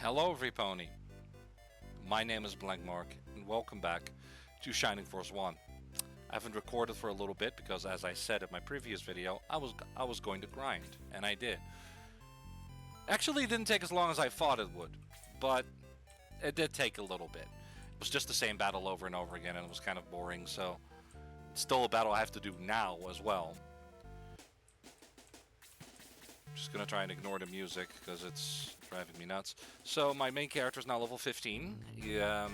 Hello, Repony. My name is Blancmark, and welcome back to Shining Force 1. I haven't recorded for a little bit because, as I said in my previous video, I was going to grind, and I did. Actually, it didn't take as long as I thought it would, but it did take a little bit. It was just the same battle over and over again, and it was kind of boring, so it's still a battle I have to do now as well. Just gonna try and ignore the music because it's driving me nuts. So my main character is now level 15. He, as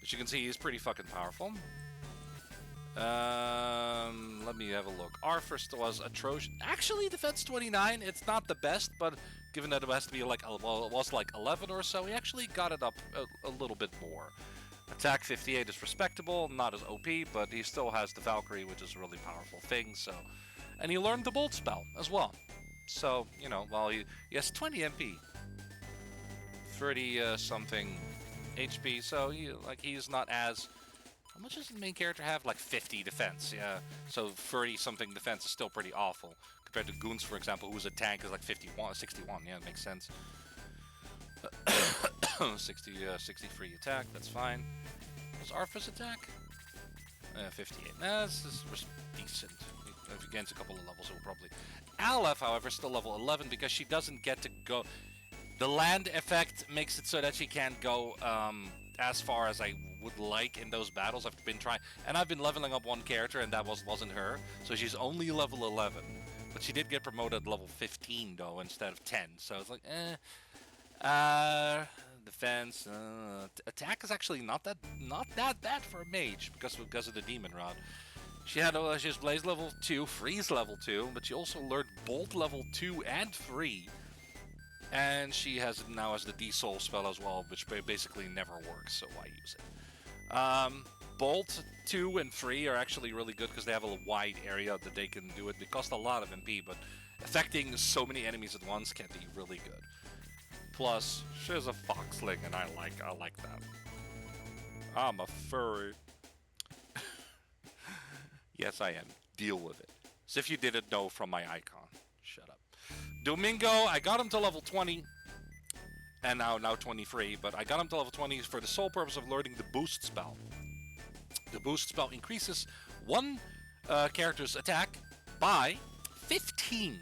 you can see, he's pretty fucking powerful. Let me have a look. Our first was atrocious. Actually, defense 29. It's not the best, but given that it has to be like, well, it was like 11 or so, he actually got it up a little bit more. Attack 58 is respectable, not as OP, but he still has the Valkyrie, which is a really powerful thing. So, and he learned the Bolt spell as well. So, you know, while he has 20 MP, 30 something HP, so he's not as... How much does the main character have? Like 50 defense, yeah. So 30 something defense is still pretty awful compared to Goons, for example, who's a tank is like 61. Yeah, it makes sense. 63 attack, that's fine. What's Arthur's attack? 58. Nah, this is decent. Against a couple of levels, it will probably... Aleph, however, is still level 11 because she doesn't get to go... The land effect makes it so that she can't go as far as I would like in those battles. I've been trying... And I've been leveling up one character, and that wasn't her. So she's only level 11. But she did get promoted level 15, though, instead of 10. So it's like, defense... attack is actually not that bad for a mage because of the demon rod. She has Blaze level 2, Freeze level 2, but she also learned Bolt level 2 and 3. And she now has the D-Soul spell as well, which basically never works, so why use it? Bolt 2 and 3 are actually really good because they have a wide area that they can do it. They cost a lot of MP, but affecting so many enemies at once can be really good. Plus, she's a foxling, and I like that. I'm a furry. Yes, I am. Deal with it. As if you didn't know from my icon. Shut up. Domingo, I got him to level 20. And now 23. But I got him to level 20 for the sole purpose of learning the boost spell. The boost spell increases one character's attack by 15.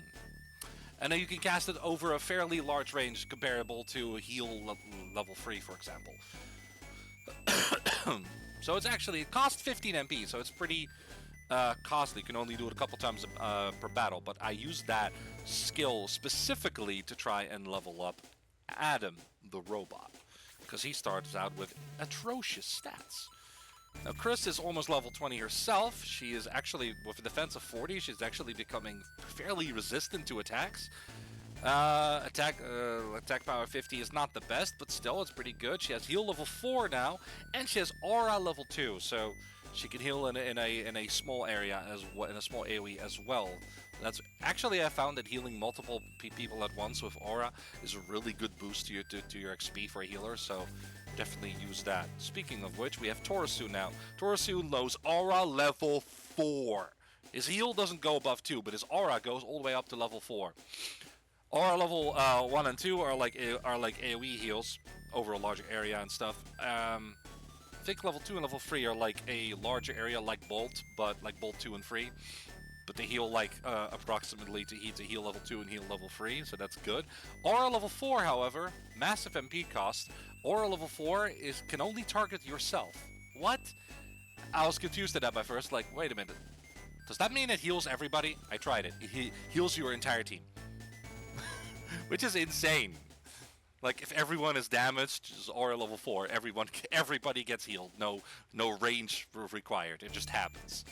And then you can cast it over a fairly large range comparable to heal level 3, for example. So it's actually... It costs 15 MP, so it's pretty... costly. You can only do it a couple times per battle, but I use that skill specifically to try and level up Adam, the robot, because he starts out with atrocious stats. Now, Chris is almost level 20 herself. She is actually, with a defense of 40, she's actually becoming fairly resistant to attacks. Attack power 50 is not the best, but still, it's pretty good. She has heal level 4 now, and she has aura level 2, so she can heal in a small area as well, in a small AoE as well. That's actually, I found that healing multiple people at once with aura is a really good boost to your XP for a healer. So definitely use that. Speaking of which, we have Torasu now. Torasu knows aura level 4. His heal doesn't go above 2, but his aura goes all the way up to level 4. Aura level 1 and 2 are like AoE heals over a larger area and stuff. I think level 2 and level 3 are like a larger area like Bolt, but like Bolt 2 and 3. But they heal like approximately to heal level 2 and heal level 3, so that's good. Aura level 4, however, massive MP cost. Aura level 4 can only target yourself. What? I was confused at that by first, like, wait a minute. Does that mean it heals everybody? I tried it. It heals your entire team. Which is insane. Like, if everyone is damaged, just aura level 4, everybody gets healed. No range required. It just happens.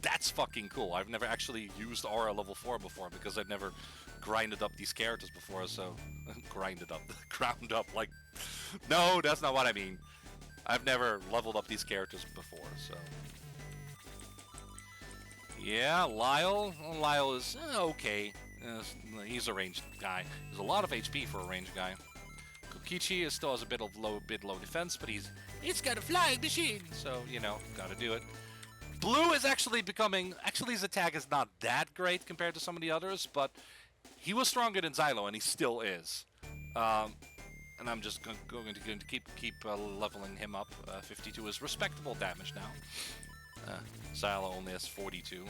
That's fucking cool. I've never actually used aura level 4 before because I've never grinded up these characters before, so... ground up, like... No, that's not what I mean. I've never leveled up these characters before, so... Yeah, Lyle. Well, Lyle is okay. He's a ranged guy. There's a lot of HP for a ranged guy. Kokichi still has a bit low defense, but he's got a flying machine, so you know, gotta do it. Blue is actually his attack is not that great compared to some of the others, but he was stronger than Xylo, and he still is. and I'm just going to keep leveling him up. 52 is respectable damage now. Silo only has 42.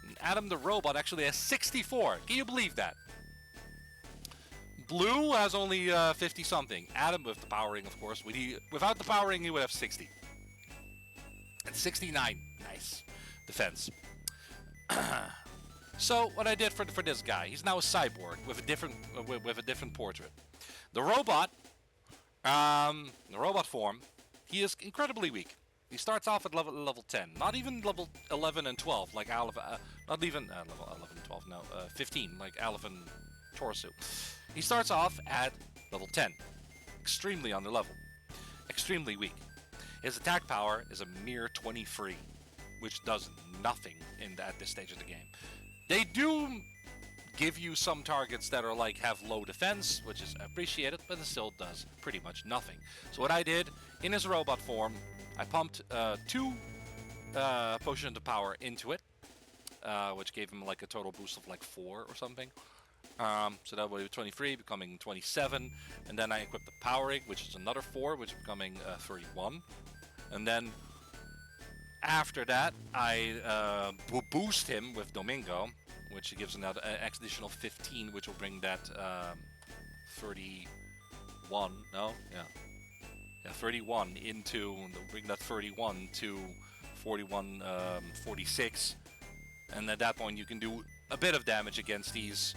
And Adam the Robot actually has 64. Can you believe that? Blue has only 50-something. Adam with the powering, of course. Without the powering, he would have 60. And 69. Nice. Defense. So what I did for this guy, he's now a cyborg with a different portrait. The robot form, he is incredibly weak. He starts off at level 10, not even level 11 and 12 like Aleph, not even level 11 and 12, no, 15 like Aleph and Torsu. He starts off at level 10, extremely under level, extremely weak. His attack power is a mere 23, which does nothing at this stage of the game. They do give you some targets that are like have low defense, which is appreciated, but it still does pretty much nothing. So what I did, in his robot form, I pumped 2 potions of power into it, which gave him like a total boost of like 4 or something. So that would be 23, becoming 27, and then I equipped the powering, which is another 4, which is becoming 31. And then after that, I boost him with Domingo, which gives another additional 15, which will bring that 31. No, yeah, 31 into bring that 31 to 41, 46, and at that point you can do a bit of damage against these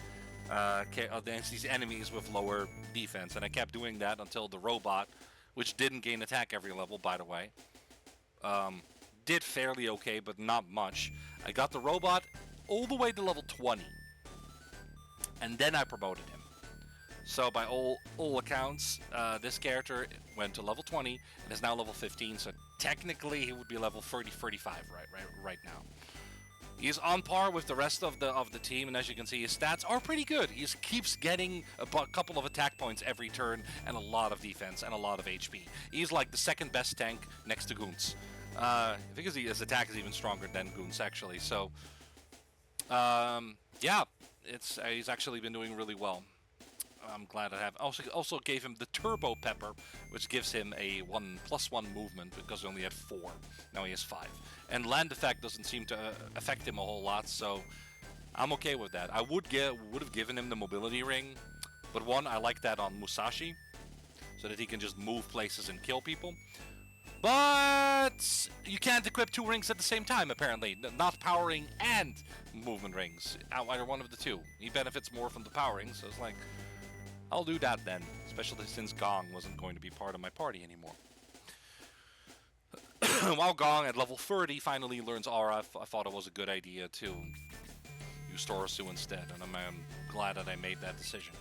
enemies with lower defense. And I kept doing that until the robot, which didn't gain attack every level, by the way. Did fairly okay, but not much. I got the robot all the way to level 20, and then I promoted him. So by all accounts, this character went to level 20 and is now level 15. So technically, he would be level 30, 35 right now. He's on par with the rest of the team, and as you can see, his stats are pretty good. He keeps getting a couple of attack points every turn, and a lot of defense, and a lot of HP. He's like the second best tank next to Goons. I think his attack is even stronger than Goons, actually. So, yeah, he's actually been doing really well. I'm glad I have. Also gave him the Turbo Pepper, which gives him a +1 movement because he only had 4. Now he has 5. And Land Effect doesn't seem to affect him a whole lot, so I'm okay with that. I would have given him the Mobility Ring, but one, I like that on Musashi, so that he can just move places and kill people. But you can't equip 2 rings at the same time, apparently. Not powering and movement rings. Either one of the two. He benefits more from the powering, so it's like, I'll do that then. Especially since Gong wasn't going to be part of my party anymore. While Gong at level 30 finally learns Aura, I thought it was a good idea to use Torasu instead, and I'm glad that I made that decision.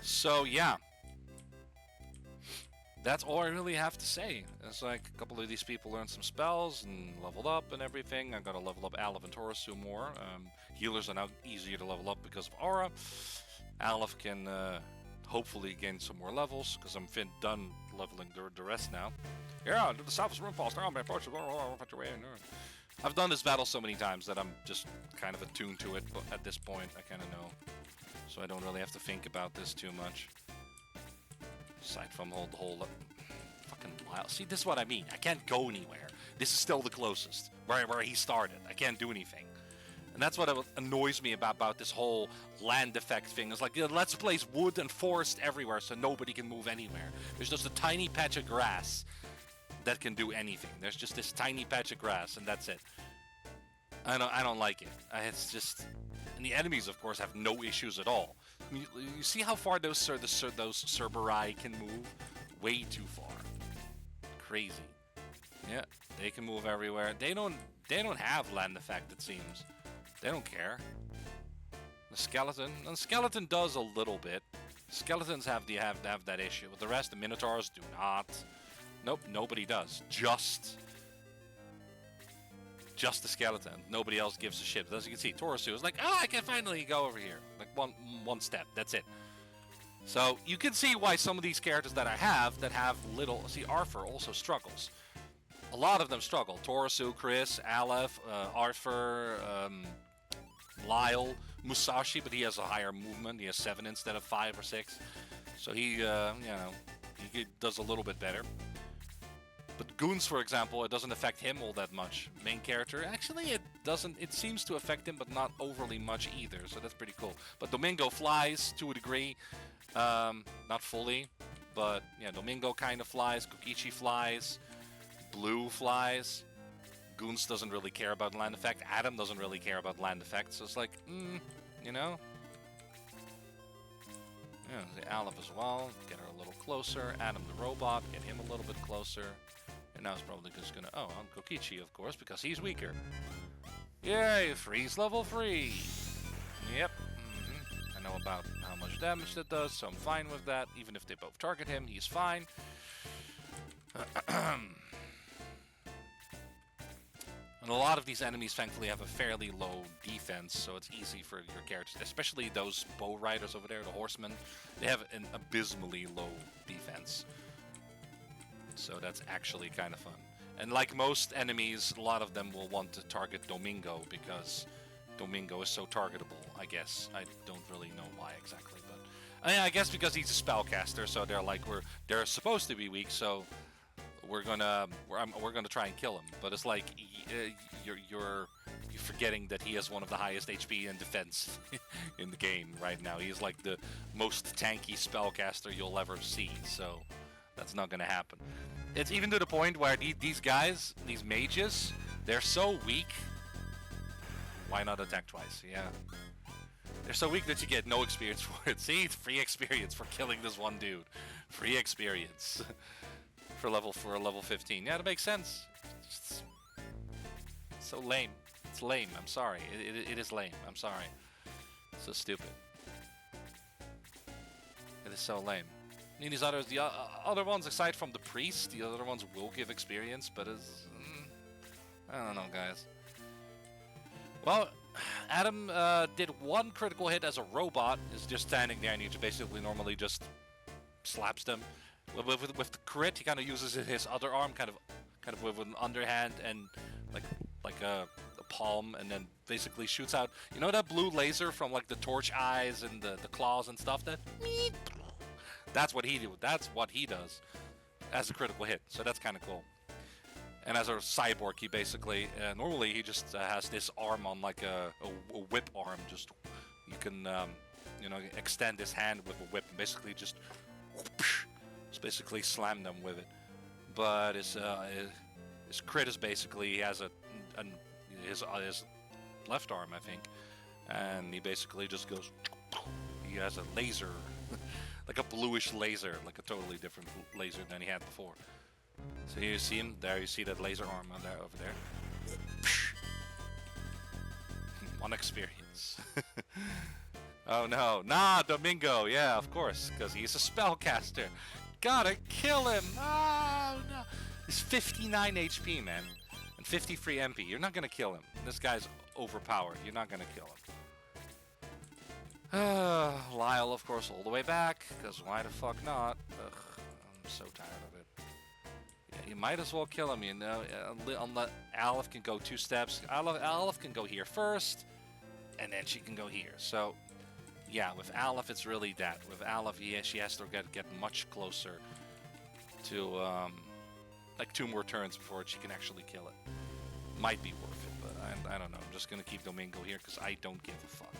So yeah, that's all I really have to say. It's like a couple of these people learned some spells and leveled up and everything. I gotta level up Aleph and Torasu more. Healers are now easier to level up because of Aura. Aleph can hopefully gain some more levels because I'm done leveling the rest now. Yeah, the Southwest Rimfalls down by approach. I've done this battle so many times that I'm just kind of attuned to it, but at this point I kind of know. So I don't really have to think about this too much. Aside from the whole fucking mile. See, this is what I mean. I can't go anywhere. This is still the closest. Where he started. I can't do anything. And that's what annoys me about this whole land effect thing. It's like, let's place wood and forest everywhere so nobody can move anywhere. There's just a tiny patch of grass that can do anything. There's just this tiny patch of grass, and that's it. I don't like it. It's just... And the enemies, of course, have no issues at all. You see how far those Cerberus can move? Way too far. Crazy. Yeah, they can move everywhere. They don't have land effect, it seems. They don't care. The skeleton does a little bit. Skeletons have that issue. But the rest, the Minotaurs do not. Nope, nobody does. Just the skeleton. Nobody else gives a shit. But as you can see, Torasu is like, I can finally go over here. Like one step. That's it. So you can see why some of these characters that have little. See, Arthur also struggles. A lot of them struggle. Torasu, Chris, Aleph, Arthur, Lyle, Musashi, but he has a higher movement. He has 7 instead of 5 or 6. So he, you know, he does a little bit better. But Goons, for example, it doesn't affect him all that much. Main character, actually, it doesn't. It seems to affect him, but not overly much either. So that's pretty cool. But Domingo flies to a degree, not fully, but yeah, Domingo kind of flies. Kokichi flies. Blue flies. Goons doesn't really care about land effect. Adam doesn't really care about land effect. So it's like, you know. Yeah, the Aleph as well. Get her a little closer. Adam the robot. Get him a little bit closer. And now it's probably just gonna... Oh, on Kokichi, of course, because he's weaker. Yay, freeze level 3. Yep. I know about how much damage that does, so I'm fine with that. Even if they both target him, he's fine. And a lot of these enemies, thankfully, have a fairly low defense, so it's easy for your characters, especially those bow riders over there, the horsemen. They have an abysmally low defense. So that's actually kind of fun. And like most enemies, a lot of them will want to target Domingo because Domingo is so targetable, I guess. I don't really know why exactly, but I guess because he's a spellcaster, so they're like they're supposed to be weak, so we're gonna try and kill him. But it's like you're forgetting that he has one of the highest HP and defense in the game right now. He's like the most tanky spellcaster you'll ever see, so that's not gonna happen. It's even to the point where these guys, these mages, they're so weak. Why not attack twice? Yeah. They're so weak that you get no experience for it. See? It's free experience for killing this one dude. Free experience. for a level 15. Yeah, that makes sense. It's so lame. It's lame. I'm sorry. It is lame. I'm sorry. So stupid. It is so lame. I mean, these others, the other ones, aside from the priest, the other ones will give experience, but it's... I don't know, guys. Well, Adam did one critical hit as a robot. Is just standing there, and you basically normally just slaps them. With the crit, he kind of uses his other arm, kind of with an underhand and like a palm, and then basically shoots out. You know that blue laser from like the torch eyes and the claws and stuff? That's what he do. That's what he does as a critical hit. So that's kind of cool. And as a cyborg, he basically normally he just has this arm on like a whip arm. Just you can you know, extend his hand with a whip and basically just basically slam them with it. But his crit is basically he has his left arm, I think, and he basically just goes. He has a laser. Like a bluish laser, like a totally different laser than he had before. So here you see him, there you see that laser arm on there, over there. One experience. Oh no, nah, Domingo, yeah, of course, because he's a spellcaster. Gotta kill him, oh no. He's 59 HP, man, and 50 free MP. You're not gonna kill him. This guy's overpowered, you're not gonna kill him. Lyle, of course, all the way back, because why the fuck not? Ugh, I'm so tired of it. Yeah, you might as well kill him, you know. Aleph can go 2 steps. Aleph can go here first, and then she can go here. So, yeah, with Aleph, it's really that. With Aleph, yeah, she has to get much closer to, like 2 more turns before she can actually kill it. Might be worth it, but I don't know. I'm just going to keep Domingo here, because I don't give a fuck.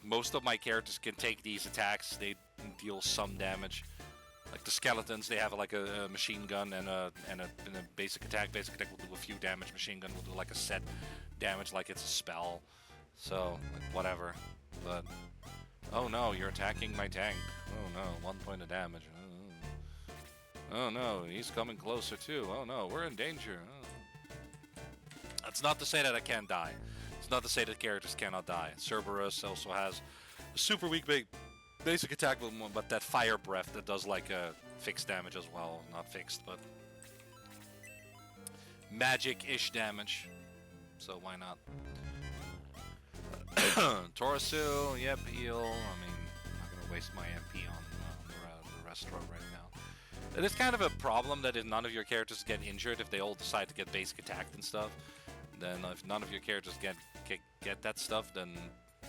Most of my characters can take these attacks. They deal some damage. Like the skeletons, they have like a machine gun and a basic attack. Basic attack will do a few damage. Machine gun will do like a set damage, like it's a spell. So, like, whatever. But, oh no, you're attacking my tank. Oh no, 1 point of damage. Oh no, he's coming closer too. Oh no, we're in danger. Oh. That's not to say that I can't die. It's not to say that characters cannot die. Cerberus also has a super weak basic attack, but that fire breath that does like a fixed damage as well. Not fixed, but magic-ish damage. So why not? Torasu, yep, heal. I mean, I'm not gonna waste my MP on the restaurant right now. It is kind of a problem that if none of your characters get injured, if they all decide to get basic attacked and stuff, then if none of your characters get that stuff, then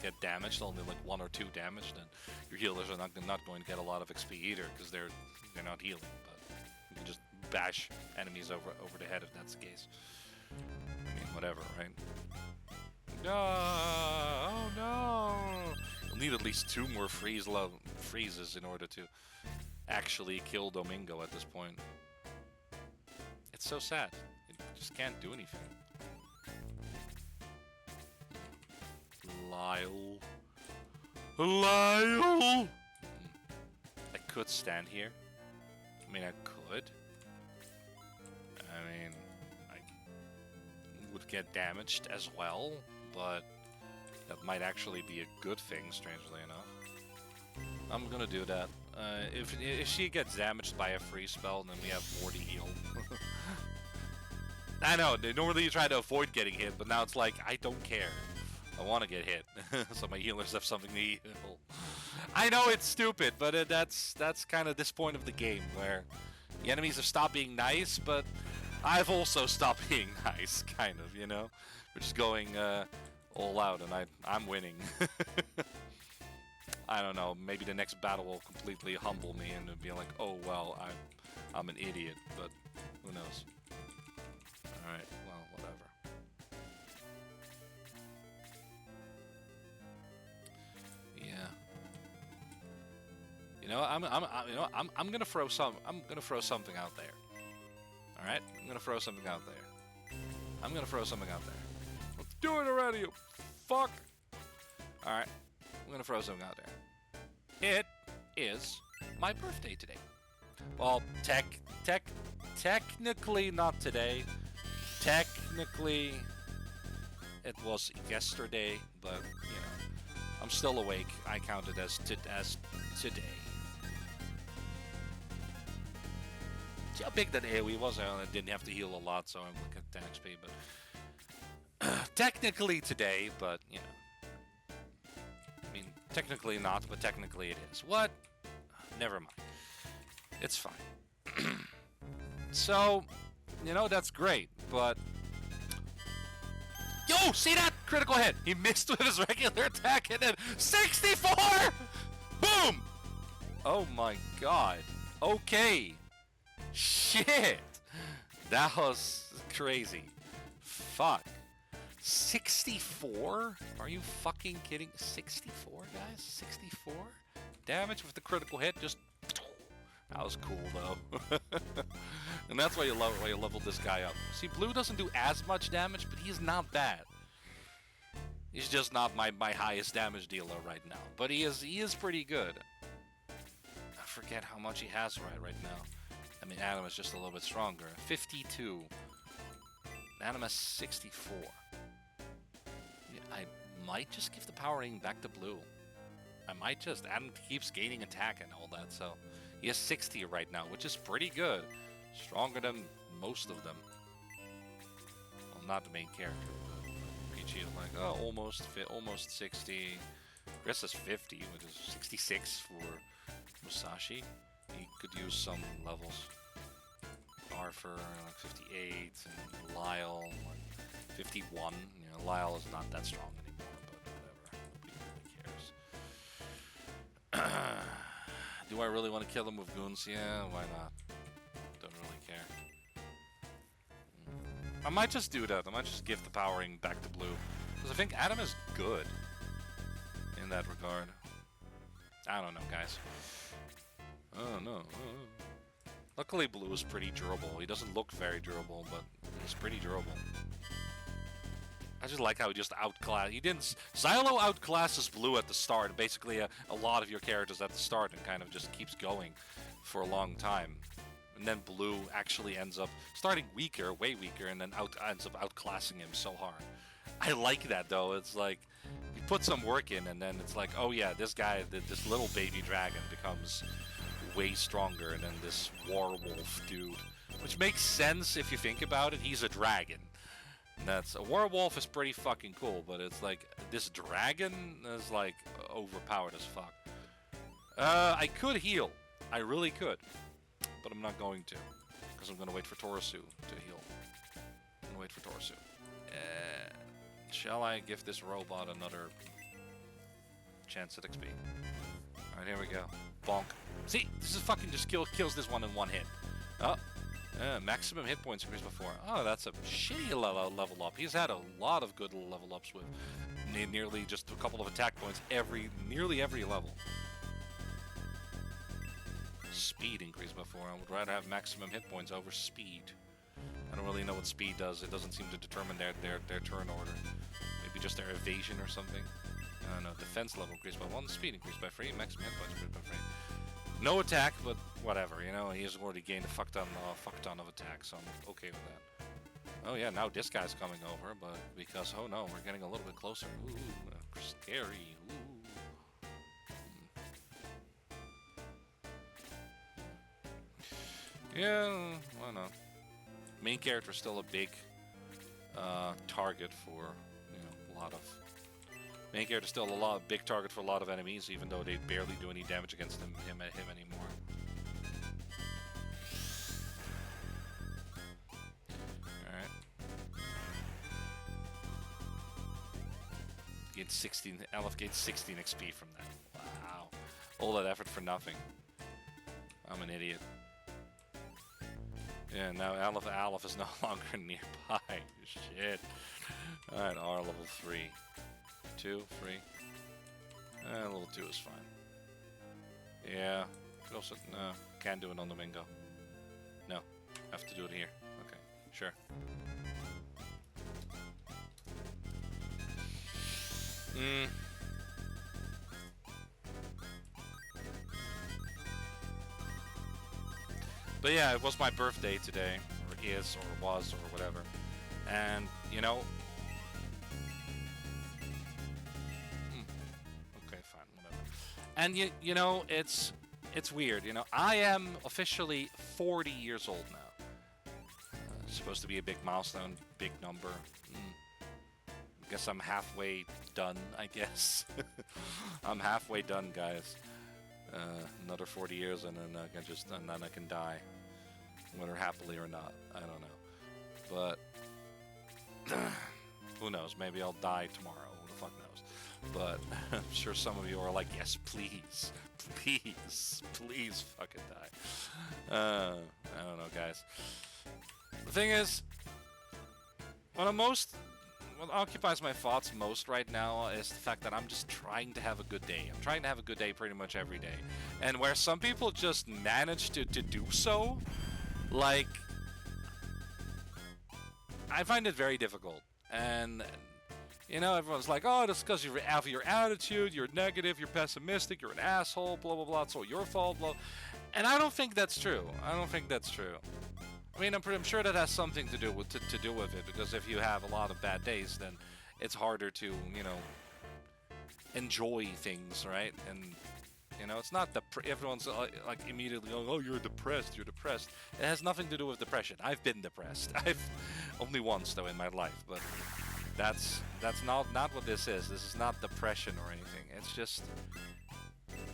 get damaged, only like 1 or 2 damage, then your healers are not going to get a lot of XP either, because they're not healing. But you can just bash enemies over the head if that's the case. I mean, whatever, right? No! Oh no! You'll need at least 2 more freezes in order to actually kill Domingo at this point. It's so sad. You just can't do anything. Lyle. Lyle! I could stand here. I mean, I could. I mean, I would get damaged as well, but that might actually be a good thing, strangely enough. I'm gonna do that. If she gets damaged by a free spell, then we have 40 heal. I know, normally you try to avoid getting hit, but now it's like, I don't care. I want to get hit, so my healers have something to heal. I know it's stupid, but that's kind of this point of the game, where the enemies have stopped being nice, but I've also stopped being nice, kind of, you know? We're just going all out, and I'm winning. I don't know, maybe the next battle will completely humble me and be like, oh, well, I'm an idiot, but who knows? Alright, well, whatever. Yeah. You know, I'm gonna throw something out there. Alright? I'm gonna throw something out there. I'm gonna throw something out there. Let's do it already, you fuck! Alright. I'm gonna throw something out there. It is my birthday today. Well, technically not today. Technically, it was yesterday, but you know, I'm still awake. I count it as today. See how big that AoE was? I didn't have to heal a lot, so I'm looking at 10 XP. But technically today, but you know. Technically not, but technically it is. What? Never mind. It's fine. So, you know, that's great, but... Yo! See that? Critical hit! He missed with his regular attack and then 64! Boom! Oh my god. Okay. Shit! That was crazy. Fuck. 64? Are you fucking kidding? 64, guys? 64? Damage with the critical hit, just... That was cool, though. And that's why you leveled this guy up. See, Blue doesn't do as much damage, but he's not bad. He's just not my highest damage dealer right now. But he is pretty good. I forget how much he has right now. I mean, Adam is just a little bit stronger. 52. Adam has 64. I might just give the power ring back to Blue. I might just. Adam keeps gaining attack and all that, so he has 60 right now, which is pretty good. Stronger than most of them. Well, not the main character, but Peachy is like, oh, almost 60. Chris is 50, which is 66 for Musashi. He could use some levels. Arthur, like 58, and Lyle, like 51. You know, Lyle is not that strong anymore, but whatever. Nobody really cares. Do I really want to kill him with goons? Yeah, why not? Don't really care. I might just do that. I might just give the powering back to Blue. Because I think Adam is good in that regard. I don't know, guys. Oh, no. Luckily, Blue is pretty durable. He doesn't look very durable, but he's pretty durable. I just like how he just outclass. He didn't. Xylo outclasses Blue at the start. Basically, a lot of your characters at the start, and kind of just keeps going for a long time. And then Blue actually ends up starting weaker, way weaker, and then ends up outclassing him so hard. I like that though. It's like you put some work in, and then it's like, oh yeah, this guy, this little baby dragon becomes way stronger, and then this werewolf dude, which makes sense if you think about it. He's a dragon. That's a werewolf is pretty fucking cool, but it's like this dragon is like overpowered as fuck. I could heal, I really could, but I'm not going to, because I'm gonna wait for Torasu to heal. I'm gonna wait for Torasu. Shall I give this robot another chance at XP. Alright, here we go. Bonk. See, this is fucking just kills this one in one hit. Oh, maximum hit points increased before. Oh, that's a shitty level up. He's had a lot of good level ups with nearly just a couple of attack points nearly every level. Speed increased before. I would rather have maximum hit points over speed. I don't really know what speed does. It doesn't seem to determine their turn order. Maybe just their evasion or something. I don't know. Defense level increased by 1. Speed increased by 3. Maximum hit points increased by 3. No attack, but whatever. You know, he has already gained a fuck ton of attack, so I'm okay with that. Oh yeah, now this guy's coming over, but because, oh no, we're getting a little bit closer. Ooh, scary. Ooh. Yeah, why not? Main character is still a big target for, you know, a lot of... Main character is still a big target for a lot of enemies, even though they barely do any damage against him anymore. Alright. Gained 16, Aleph gained 16 XP from that. Wow. All that effort for nothing. I'm an idiot. Yeah, now Aleph is no longer nearby. Shit. Alright, R level 3. 2, 3. Level 2 is fine. Yeah. Could also, no, can't do it on Domingo. No, have to do it here. Okay, sure. But yeah, it was my birthday today, or is, or was, or whatever. And, you know... Okay, fine, whatever. And, you know, it's weird, you know. I am officially 40 years old now. It's supposed to be a big milestone, big number. I guess I'm halfway done, I guess. I'm halfway done, guys. Another 40 years and then I can die, whether happily or not. I don't know, but who knows? Maybe I'll die tomorrow. Who the fuck knows? But I'm sure some of you are like, yes, please, please, please, fucking die. I don't know, guys. The thing is, what occupies my thoughts most right now is the fact that I'm just trying to have a good day. I'm trying to have a good day pretty much every day. And where some people just manage to do so, like, I find it very difficult. And, you know, everyone's like, oh, that's because you have your attitude, you're negative, you're pessimistic, you're an asshole, blah, blah, blah, it's all your fault, blah. And I don't think that's true. I don't think that's true. I mean, I'm sure that has something to do with it, because if you have a lot of bad days, then it's harder to, you know, enjoy things, right? And, you know, it's not everyone's like immediately going, oh, you're depressed. It has nothing to do with depression. I've been depressed. I've only once though in my life, but that's not what this is. This is not depression or anything. It's just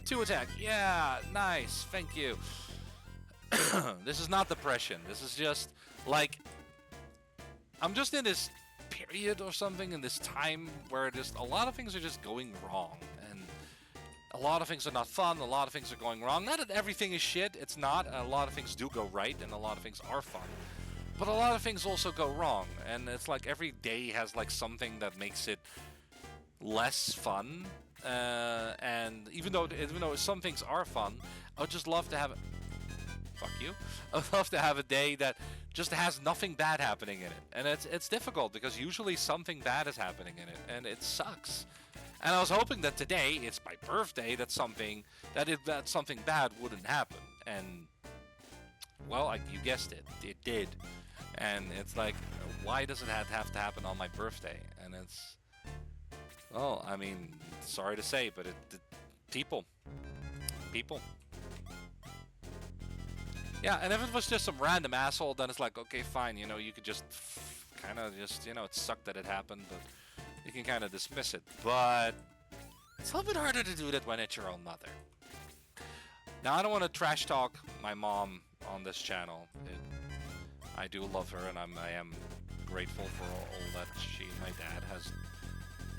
2 attack. Yeah, nice. Thank you. This is not depression. This is just, like, I'm just in this period or something, in this time where just a lot of things are just going wrong. And a lot of things are not fun. A lot of things are going wrong. Not that everything is shit. It's not. A lot of things do go right, and a lot of things are fun. But a lot of things also go wrong. And it's like every day has, like, something that makes it less fun. And even though some things are fun, I would just love to have... Fuck you. I'd love to have a day that just has nothing bad happening in it. And it's difficult because usually something bad is happening in it, and it sucks. And I was hoping that today, it's my birthday, that something bad wouldn't happen. And, well, you guessed it. It did. And it's like, why does it have to happen on my birthday? And it's, well, I mean, sorry to say, but people. Yeah, and if it was just some random asshole, then it's like, okay, fine, you know, you could just kind of just, you know, it sucked that it happened, but you can kind of dismiss it. But it's a little bit harder to do that when it's your own mother. Now, I don't want to trash talk my mom on this channel. I do love her, and I am grateful for all that she and my dad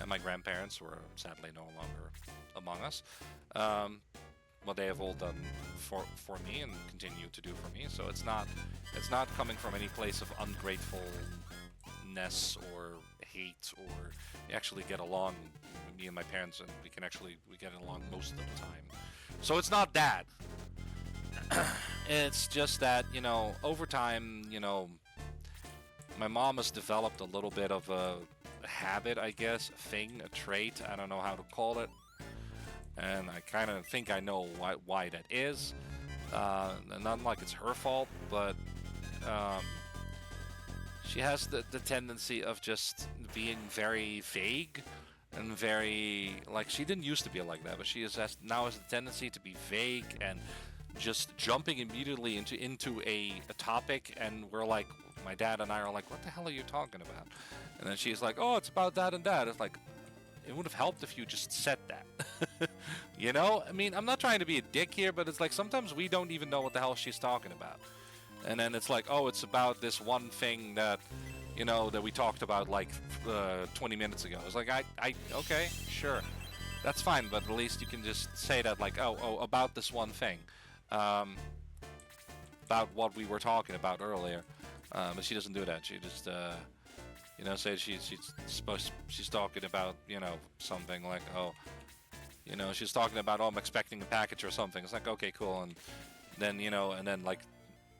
and my grandparents, who are sadly no longer among us. Um, what they have all done for me and continue to do for me. So it's not coming from any place of ungratefulness or hate, or we actually get along, me and my parents, and we get along most of the time. So it's not that. It's just that, over time, my mom has developed a little bit of a habit, I guess, a thing, a trait, I don't know how to call it. And I kind of think I know why that is. Not like it's her fault, but she has the tendency of just being very vague and very, like, she didn't used to be like that, but now has the tendency to be vague and just jumping immediately into a topic, and we're like, my dad and I are like, what the hell are you talking about? And then she's like, oh, it's about that and that. It's like, it would have helped if you just said that. I mean, I'm not trying to be a dick here, but it's like sometimes we don't even know what the hell she's talking about. And then it's like, oh, it's about this one thing that, that we talked about like 20 minutes ago. It's like, okay, sure. That's fine, but at least you can just say that, like, oh, about this one thing. About what we were talking about earlier. But she doesn't do that. She just, say she's talking about, something like, oh, she's talking about, oh, I'm expecting a package or something. It's like, okay, cool. And then, like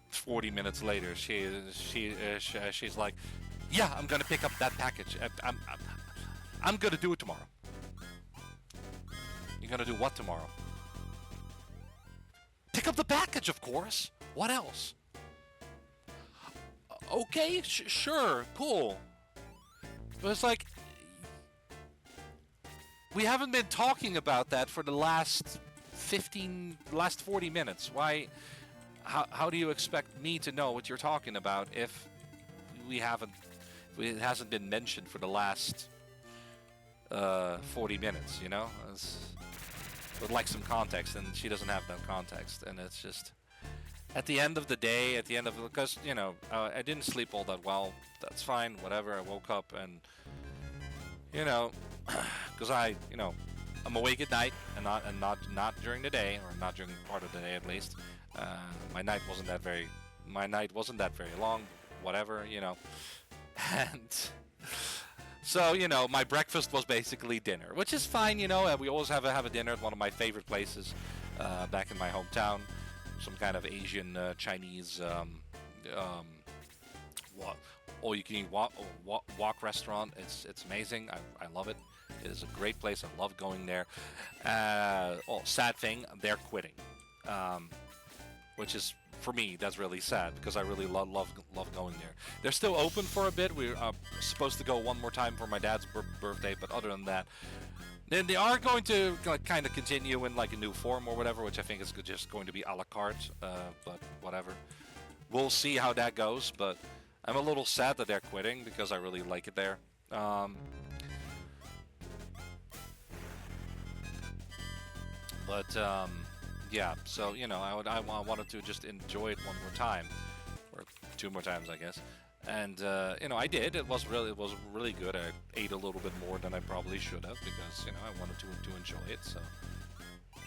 40 minutes later, she's like, yeah, I'm gonna pick up that package. I'm gonna do it tomorrow. You're gonna do what tomorrow? Pick up the package, of course. What else? Okay, sure, cool. But it's like, we haven't been talking about that for the last 40 minutes. Why? How do you expect me to know what you're talking about if it hasn't been mentioned for the last 40 minutes? With like some context, and she doesn't have that context, and it's just, at the end of the day, because I didn't sleep all that well. That's fine, whatever. I woke up and because I'm awake at night and not during the day, or not during part of the day at least. My night wasn't that very long, whatever, and so my breakfast was basically dinner, which is fine, and we always have a dinner at one of my favorite places back in my hometown, some kind of Asian Chinese all you can eat wok restaurant. It's amazing. I love it. It is a great place. I love going there. Sad thing, they're quitting, which is, for me, that's really sad, because I really love going there. They're still open for a bit. We're supposed to go one more time for my dad's birthday, but other than that, then they are going to kind of continue in like a new form or whatever, which I think is just going to be a la carte, but whatever. We'll see how that goes, but I'm a little sad that they're quitting because I really like it there. Yeah, so I wanted to just enjoy it one more time, or two more times, I guess. And I did. It was really good. I ate a little bit more than I probably should have, because I wanted to enjoy it. So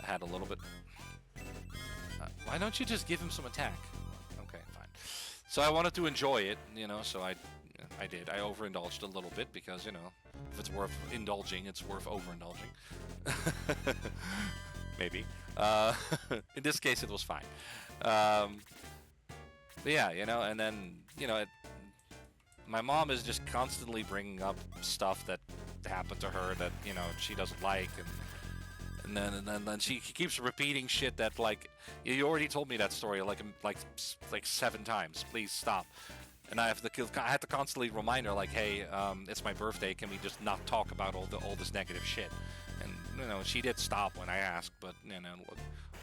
I had a little bit. Why don't you just give him some attack? Okay, fine. So I wanted to enjoy it, So I did. I overindulged a little bit because if it's worth indulging, it's worth overindulging. Maybe. In this case, it was fine. But yeah, and then my mom is just constantly bringing up stuff that happened to her that she doesn't like, and then she keeps repeating shit that, like, you already told me that story like 7 times. Please stop. And I had to constantly remind her, like, hey, it's my birthday. Can we just not talk about all this negative shit? And she did stop when I asked, but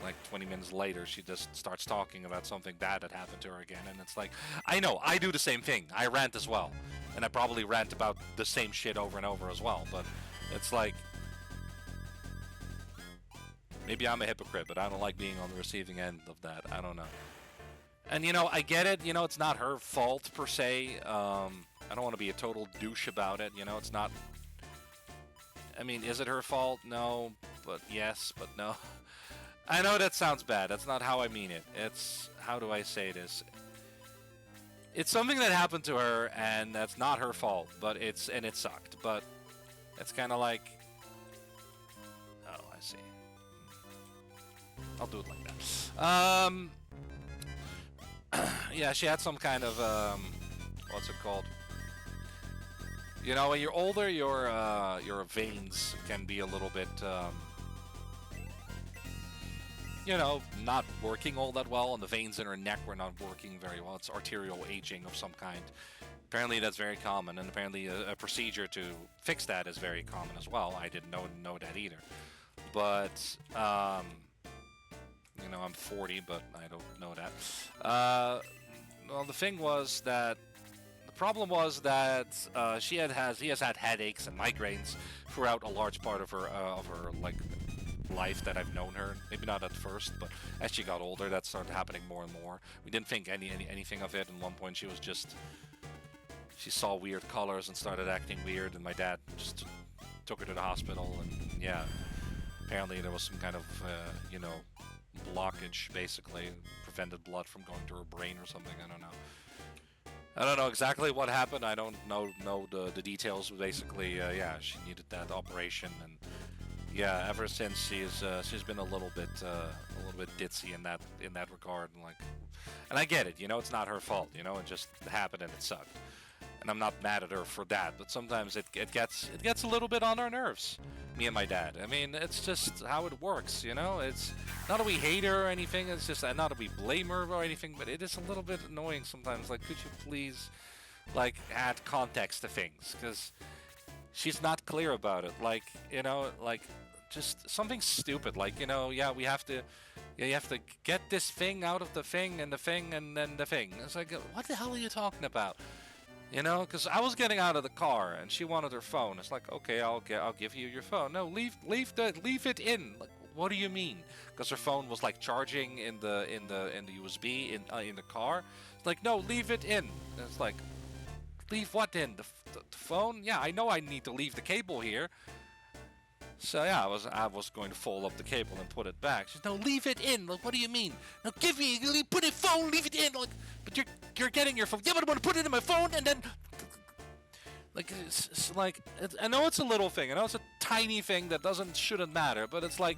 like 20 minutes later, she just starts talking about something bad that happened to her again. And it's like, I know, I do the same thing. I rant as well, and I probably rant about the same shit over and over as well. But it's like, maybe I'm a hypocrite, but I don't like being on the receiving end of that. I don't know. And I get it. It's not her fault per se. I don't want to be a total douche about it. It's not. I mean, is it her fault? No, but yes, but no. I know that sounds bad. That's not how I mean it. It's, how do I say this? It's something that happened to her, and that's not her fault, but it sucked. But it's kind of like, oh, I see. I'll do it like that. Yeah, she had some kind of, what's it called? You know, when you're older, your veins can be a little bit, you know, not working all that well, and the veins in her neck were not working very well. It's arterial aging of some kind. Apparently that's very common, and apparently a procedure to fix that is very common as well. I didn't know that either. But, you know, I'm 40, but I don't know that. Well, the thing was that, the problem was that he has had headaches and migraines throughout a large part of her like, life that I've known her. Maybe not at first, but as she got older, that started happening more and more. We didn't think anything of it. At one point, she saw weird colors and started acting weird, and my dad just took her to the hospital, and yeah, apparently there was some kind of you know, blockage, basically prevented blood from going to her brain or something. I don't know exactly what happened. I don't know the details. Basically, yeah, she needed that operation, and yeah, ever since she's been a little bit ditzy in that regard, and I get it, you know, it's not her fault, you know, it just happened and it sucked, and I'm not mad at her for that, but sometimes it gets a little bit on our nerves, me and my dad. I mean, it's just how it works, you know. It's not that we hate her or anything. It's just not that we blame her or anything, but it is a little bit annoying sometimes. Like, could you please, like, add context to things, because she's not clear about it. Like, you know, like, just something stupid. Like, you know, yeah, you have to get this thing out of the thing, and then the thing. It's like, what the hell are you talking about? You know, because I was getting out of the car, and she wanted her phone. It's like, okay, I'll give you your phone. No, leave it in. Like, what do you mean? Because her phone was like charging in the USB in the car. It's like, no, leave it in. And it's like, leave what in? The phone? Yeah, I know I need to leave the cable here. So yeah, I was going to fold up the cable and put it back. She said, no, leave it in. Like, what do you mean? No, put it phone, leave it in. Like, but you're getting your phone. Yeah, but I want to put it in my phone, and then, like, it's like, I know it's a little thing. I know it's a tiny thing that shouldn't matter. But it's like,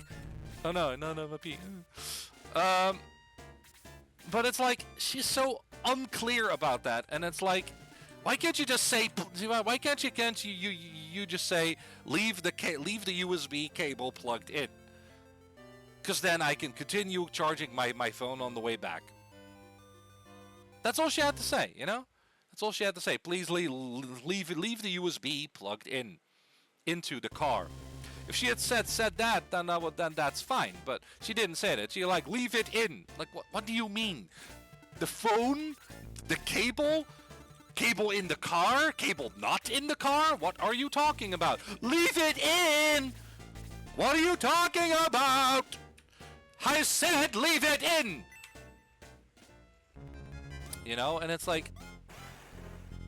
oh no, my pee. But it's like, she's so unclear about that, and it's like, why can't you just say? Why can't you just say leave the USB cable plugged in? Because then I can continue charging my phone on the way back. That's all she had to say, you know. That's all she had to say. Please leave the USB plugged into the car. If she had said that, then that's fine. But she didn't say that. She like, leave it in. Like, what do you mean? The phone, the cable in the car, cable not in the car? What are you talking about? Leave it in! What are you talking about? I said leave it in! You know, and it's like,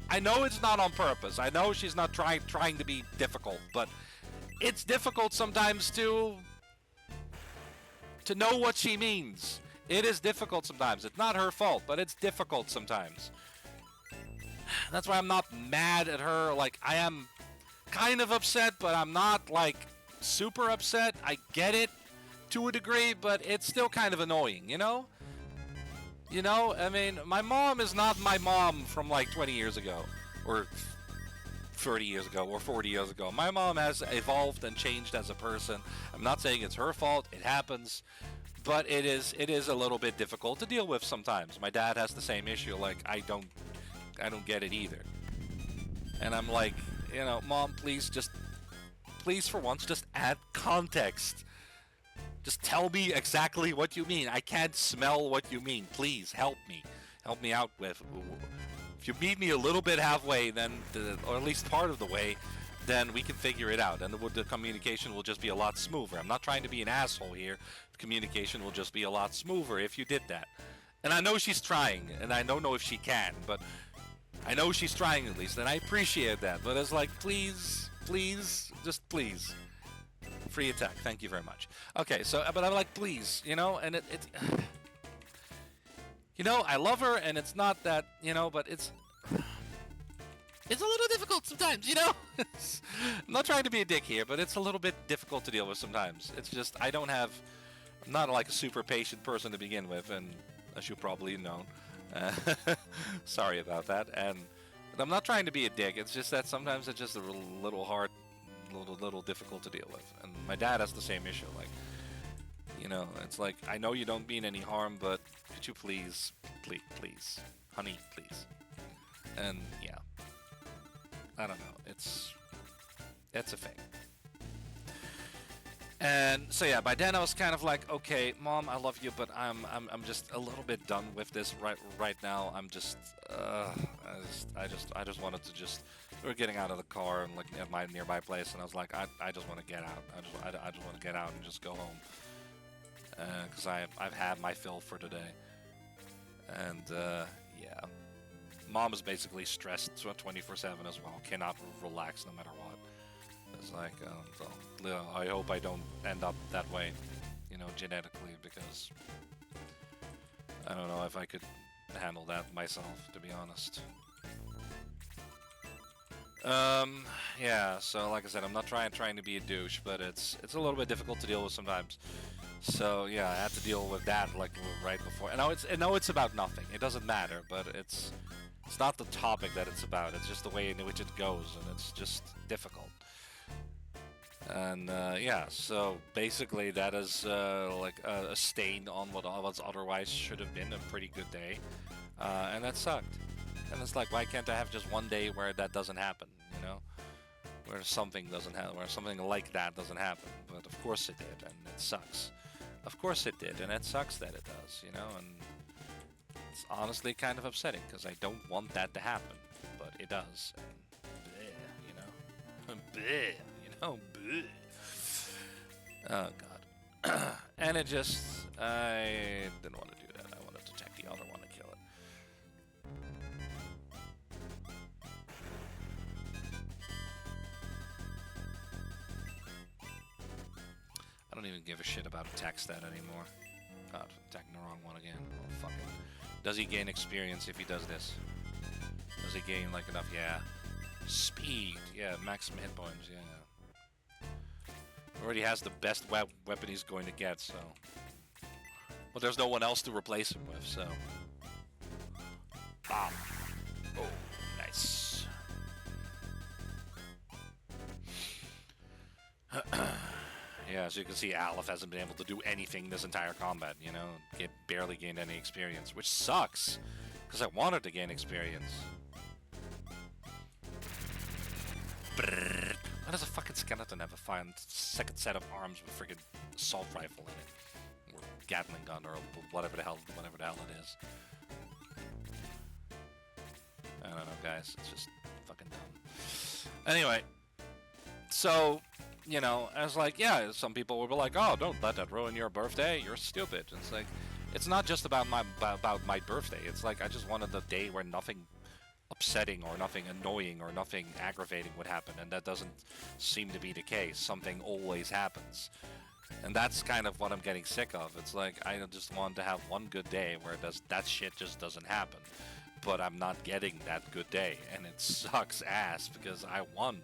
I know it's not on purpose. I know she's not trying to be difficult, but it's difficult sometimes to know what she means. It is difficult sometimes. It's not her fault, but it's difficult sometimes. That's why I'm not mad at her. Like, I am kind of upset, but I'm not, like, super upset. I get it to a degree, but it's still kind of annoying, you know? You know, I mean, my mom is not my mom from, like, 20 years ago, or 30 years ago, or 40 years ago. My mom has evolved and changed as a person. I'm not saying it's her fault. It happens. But it is a little bit difficult to deal with sometimes. My dad has the same issue. Like, I don't get it either. And I'm like, you know, Mom, please for once, just add context. Just tell me exactly what you mean. I can't smell what you mean. Please help me. Help me out with. If you meet me a little bit halfway, then, or at least part of the way, then we can figure it out. And the communication will just be a lot smoother. I'm not trying to be an asshole here. The communication will just be a lot smoother if you did that. And I know she's trying, and I don't know if she can, but I know she's trying at least, and I appreciate that. But it's like, please, just please. Free attack. Thank you very much. Okay, so but I'm like, please, you know, and it you know, I love her, and it's not that, you know, but it's a little difficult sometimes, you know? I'm not trying to be a dick here, but it's a little bit difficult to deal with sometimes. It's just, I'm not like a super patient person to begin with, and as you probably know. Sorry about that. And I'm not trying to be a dick, it's just that sometimes it's just a little hard, little difficult to deal with. And my dad has the same issue, like, you know, it's like, I know you don't mean any harm, but could you please, honey, please. And yeah, I don't know, it's a thing. And so yeah, by then I was kind of like, okay, Mom, I love you, but I'm just a little bit done with this right now. I'm just, I just wanted to just. We were getting out of the car and looking at my nearby place, and I was like, I just want to get out. I just want to get out and just go home, because I've had my fill for today. And yeah, Mom is basically stressed 24/7 as well. Cannot relax no matter what. It's like, I hope I don't end up that way, you know, genetically, because I don't know if I could handle that myself, to be honest. Yeah, so like I said, I'm not trying to be a douche, but it's a little bit difficult to deal with sometimes. So yeah, I had to deal with that like right before. And now it's about nothing. It doesn't matter, but it's not the topic that it's about. It's just the way in which it goes, and it's just difficult. And yeah, so basically that is like a stain on what otherwise should have been a pretty good day, and that sucked. And it's like, why can't I have just one day where that doesn't happen, you know? Where something doesn't happen, where something like that doesn't happen. But of course it did, and it sucks. Of course it did, and it sucks that it does, you know? And it's honestly kind of upsetting, because I don't want that to happen, but it does. And bleh, you know? Bleh, you know? Bleh. Oh, God. And it just, I didn't want to do that. I wanted to check the other one and kill it. I don't even give a shit about attack stat anymore. God, attacking the wrong one again. Oh, fuck it. Does he gain experience if he does this? Does he gain, like, enough? Yeah. Speed. Yeah, maximum hit points. Yeah. Already has the best weapon he's going to get, so... But there's no one else to replace him with, so... Bomb. Oh, nice. Yeah, as you can see, Aleph hasn't been able to do anything this entire combat, you know? He barely gained any experience, which sucks, because I wanted to gain experience. Brrr. Why does a fucking skeleton have a second set of arms with a freaking assault rifle in it? Or Gatling gun, or whatever the hell it is. I don't know, guys. It's just fucking dumb. Anyway, so... You know, I was like, yeah, some people will be like, oh, don't let that ruin your birthday, you're stupid. And it's like, it's not just about my birthday. It's like, I just wanted a day where nothing upsetting or nothing annoying or nothing aggravating would happen, and that doesn't seem to be the case. Something always happens. And that's kind of what I'm getting sick of. It's like, I just want to have one good day where that shit just doesn't happen. But I'm not getting that good day, and it sucks ass, because I want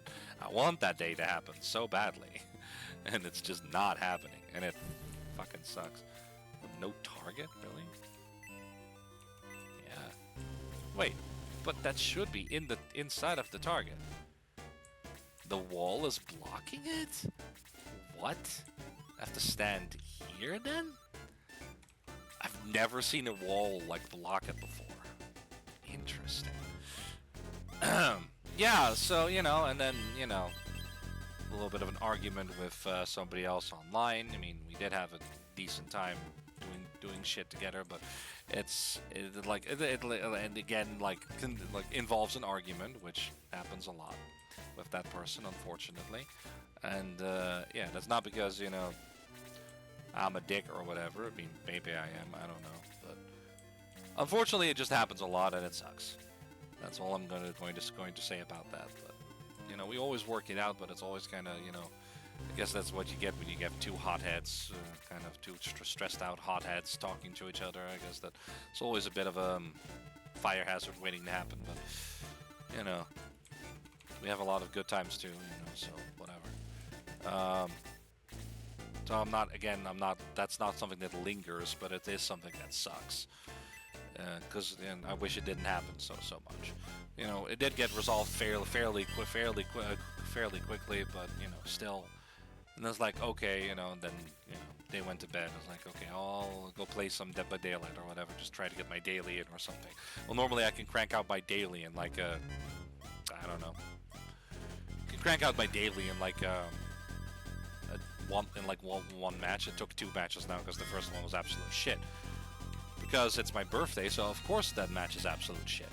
that day to happen so badly, and it's just not happening, and it fucking sucks. No target, really? Yeah. Wait, but that should be inside of the target. The wall is blocking it? What? I have to stand here then? I've never seen a wall like block it before. Interesting. Yeah, so, you know, and then, you know, a little bit of an argument with somebody else online. I mean, we did have a decent time doing shit together, but and again, like involves an argument, which happens a lot with that person, unfortunately. And, yeah, that's not because, you know, I'm a dick or whatever. I mean, maybe I am, I don't know, but... Unfortunately, it just happens a lot, and it sucks. That's all I'm going to say about that. But you know, we always work it out, but it's always kind of, you know, I guess that's what you get when you get two hotheads, kind of two stressed out hotheads talking to each other. I guess that it's always a bit of a fire hazard waiting to happen, but you know, we have a lot of good times too, you know, so whatever. So I'm not, that's not something that lingers, but it is something that sucks. Because I wish it didn't happen so much. You know, it did get resolved fairly quickly, but you know, still. And it's like, okay, you know, and then you know they went to bed. I was like, okay, I'll go play some Dead by Daylight or whatever, just try to get my daily in or something. Well, normally I can crank out my daily in like I don't know. I can crank out my daily in like one match. It took 2 matches now because the first one was absolute shit. Because it's my birthday, so of course that match is absolute shit.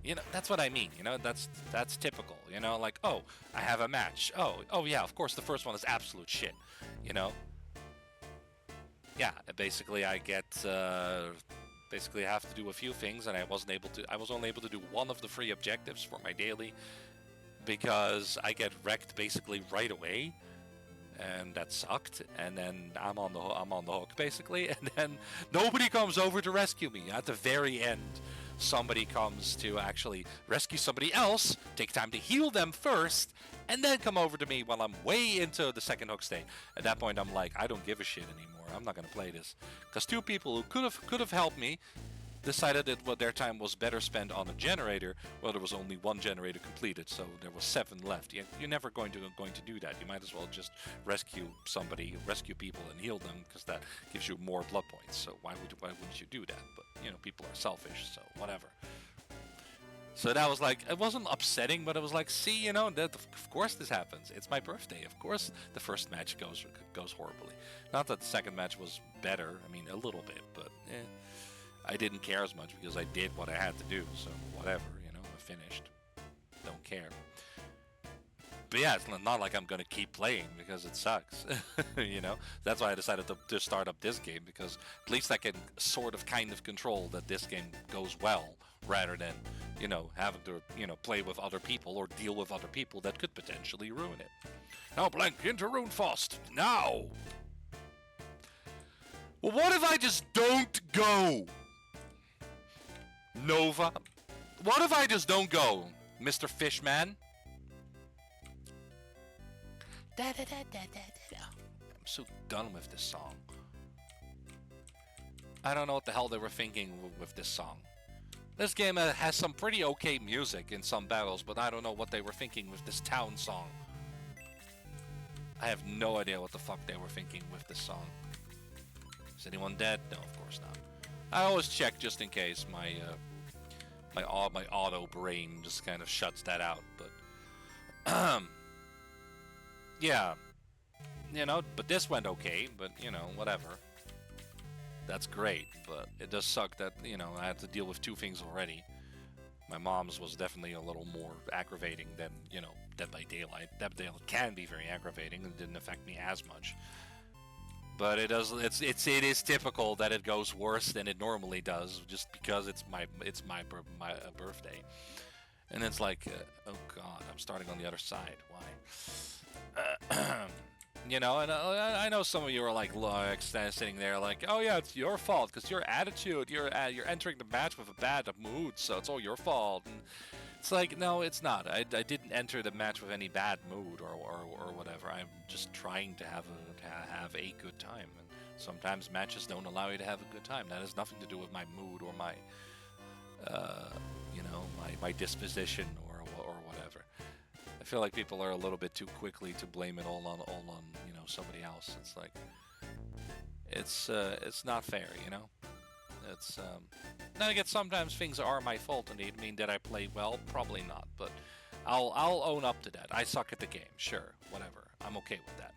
You know, that's what I mean. You know, that's typical. You know, like, oh, I have a match. Oh yeah, of course the first one is absolute shit. You know. Yeah, basically I get basically have to do a few things, and I was only able to do one of the 3 objectives for my daily because I get wrecked basically right away. And that sucked, and then I'm on the hook basically, and then nobody comes over to rescue me. At the very end, somebody comes to actually rescue somebody else, take time to heal them first, and then come over to me while I'm way into the second hook state. At that point, I'm like, I don't give a shit anymore. I'm not gonna play this, because 2 people who could have helped me decided that their time was better spent on a generator. Well, there was only 1 generator completed, so there was 7 left. You're never going to do that. You might as well just rescue people and heal them, because that gives you more blood points. So why wouldn't you do that? But you know, people are selfish, so whatever. So that was like, it wasn't upsetting, but it was like, see, you know, that of course this happens. It's my birthday. Of course the first match goes horribly. Not that the second match was better. I mean, a little bit, but I didn't care as much because I did what I had to do, so whatever, you know, I finished. Don't care. But yeah, it's not like I'm gonna keep playing because it sucks, you know? That's why I decided to start up this game, because at least I can sort of kind of control that this game goes well, rather than, you know, having to, you know, play with other people or deal with other people that could potentially ruin it. Now, Blank, into Runefast, now! Well, what if I just don't go? Nova? What if I just don't go, Mr. Fishman? I'm so done with this song. I don't know what the hell they were thinking with this song. This game has some pretty okay music in some battles, but I don't know what they were thinking with this town song. I have no idea what the fuck they were thinking with this song. Is anyone dead? No, of course not. I always check just in case. My auto brain just kind of shuts that out. But yeah, you know. But this went okay. But you know, whatever. That's great. But it does suck that, you know, I had to deal with 2 things already. My mom's was definitely a little more aggravating than, you know, Dead by Daylight. Dead by Daylight can be very aggravating and didn't affect me as much. But it does. It is typical that it goes worse than it normally does, just because it's my birthday, and it's like, oh god, I'm starting on the other side. Why? You know, and I know some of you are like sitting there like, oh yeah, it's your fault because your attitude, you're entering the match with a bad mood, so it's all your fault. And it's like, no, it's not. I didn't enter the match with any bad mood or whatever. I'm just trying to have a good time. And sometimes matches don't allow you to have a good time. That has nothing to do with my mood or my, you know, my disposition or whatever. I feel like people are a little bit too quickly to blame it all on you know, somebody else. It's like, it's not fair, you know. It's then again, sometimes things are my fault indeed. I mean, did I play well? Probably not, but I'll own up to that. I suck at the game, sure, whatever. I'm okay with that.